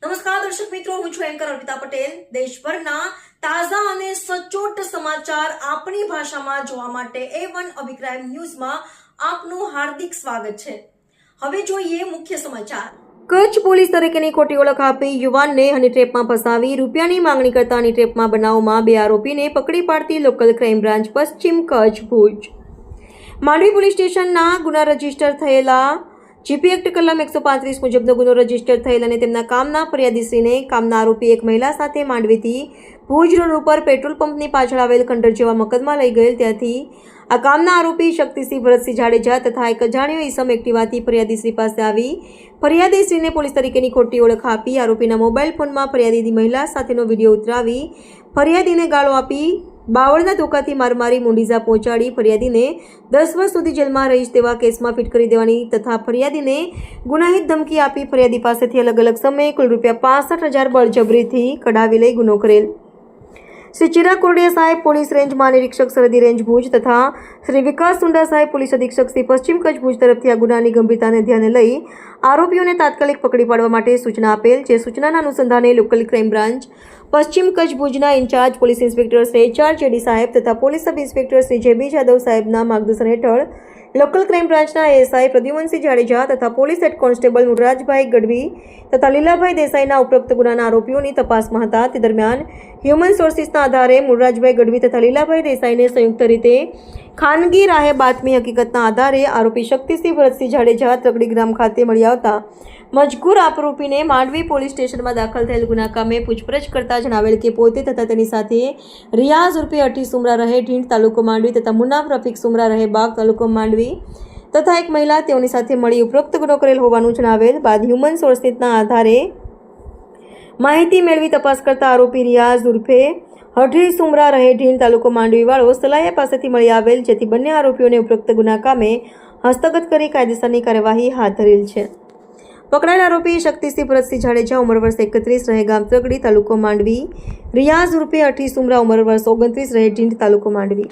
નમસ્કાર દર્શક મિત્રો, હું છું એન્કર અર્પિતા પટેલ। દેશભરના તાજા અને સચોટ સમાચાર આપણી ભાષામાં જોવા માટે A1 અભિક્રાઇમ ન્યૂઝમાં આપનું હાર્દિક સ્વાગત છે। હવે જોઈએ મુખ્ય સમાચાર। કચ્છ પોલીસ તરીકેની ખોટી ઓળખ આપી યુવાનને હની ટ્રેપમાં ફસાવી રૂપિયાની માંગણી કરતા હની ટ્રેપમાં બનાવમાં 2 આરોપીને પકડી પાડતી લોકલ ક્રાઇમ બ્રાન્ચ પશ્ચિમ કચ્છ ભુજ। માંડવી પોલીસ સ્ટેશનના ગુના રજીસ્ટર થયેલા જીપી એક્ટ કલમ 135 મુજબનો ગુનો રજીસ્ટર થયેલ અને તેમના કામના ફરિયાદીશ્રીને કામના આરોપી એક મહિલા સાથે માંડવીથી ભુજ રોડ ઉપર પેટ્રોલ પંપની પાછળ આવેલ ખંડર જેવા મકદમાં લઈ ગયેલ। ત્યાંથી આ કામના આરોપી શક્તિસિંહ ભરતસિંહ જાડેજા તથા એક અજાણ્યો ઈસમ એક્ટિવાથી ફરિયાદીશ્રી પાસે આવી ફરિયાદીશ્રીને પોલીસ તરીકેની ખોટી ઓળખ આપી આરોપીના મોબાઈલ ફોનમાં ફરિયાદી મહિલા સાથેનો વિડીયો ઉતરાવી ફરિયાદીને ગાળો આપી બાવળના ધોકાથી મારી મુંડીઝા પહોંચાડી ફરિયાદીને 10 વર્ષ સુધી જેલમાં રહીશ તેવા કેસમાં ફિટ કરી દેવાની તથા ફરિયાદીને ગુનાહિત ધમકી આપી ફરિયાદી પાસેથી અલગ અલગ સમયે કુલ ₹65,000 બળજબરીથી કઢાવી લઈ ગુનો કરેલ। શ્રી ચિરાગ કોરડિયા સાહેબ પોલીસ રેન્જ મહાનિરીક્ષક સરહદી રેન્જ ભુજ તથા શ્રી વિકાસ સુંડા સાહેબ પોલીસ અધિક્ષક શ્રી પશ્ચિમ કચ્છ ભુજ તરફથી આ ગુનાની ગંભીરતાને ધ્યાને લઈ આરોપીઓને તાત્કાલિક પકડી પાડવા માટે સૂચના આપેલ। જે સૂચનાના અનુસંધાને લોકલ ક્રાઇમ બ્રાન્ચ પશ્ચિમ કચ્છ ભુજના incharge police inspector Shri HR સાહેબ તથા police sub inspector Shri JB Jadav સાહેબના માર્ગદર્શન હેઠળ લોકલ ક્રાઇમ બ્રાન્ચના ASI પ્રદ્યુમનસિંહ જાડેજા તથા police head constable Murrajbhai Gadhvi તથા લીલાભાઈ દેસાઈના ઉપરોક્ત ગુનાના આરોપીઓની તપાસમાં હતા। તે દરમિયાન હ્યુમન સોર્સિસના આધારે મુરરાજભાઈ ગઢવી તથા લીલાભાઈ દેસાઈને સંયુક્ત રીતે ખાનગી રાહે બાતમી હકીકતના આધારે આરોપી શક્તિસિંહ ભરતસિંહ જાડેજા ત્રગડી ગ્રામ ખાતે મળી આવતા મજકૂર આરોપીને માંડવી પોલીસ સ્ટેશનમાં દાખલ થયેલ ગુના કામે પૂછપરછ કરતા જણાવેલ કે પોતે તથા તેની સાથે રિયાઝ ઉર્ફે અઠી સુમરા રહે ઢીંડ તાલુકો માંડવી તથા મુનાફ રફીક સુમરા રહે બાગ તાલુકો માંડવી તથા એક મહિલા તેઓની સાથે મળી ઉપરોક્ત ગુનો કરેલ હોવાનું જણાવેલ બાદ હ્યુમન સોર્સિસના આધારે માહિતી મેળવી તપાસ કરતા આરોપી રિયાઝ ઉર્ફે અઠી સુમરા રહે ઢીંડ તાલુકો માંડવી વાળો સલાયા પાસેથી મળી આવેલ, જેથી બંને આરોપીઓને ઉપરોક્ત ગુના કામે હસ્તગત કરી કાયદેસરની કાર્યવાહી હાથ ધરેલ છે। પકડાયેલ આરોપી શક્તિસિંહ ભરતસિંહ જાડેજા ઉંમર વર્ષ 31 રહે ગામ ત્રગડી તાલુકો માંડવી, રિયાઝ ઉર્ફે અઠી સુમરા ઉંમર વર્ષ 29 રહે ઢીંડ તાલુકો માંડવી।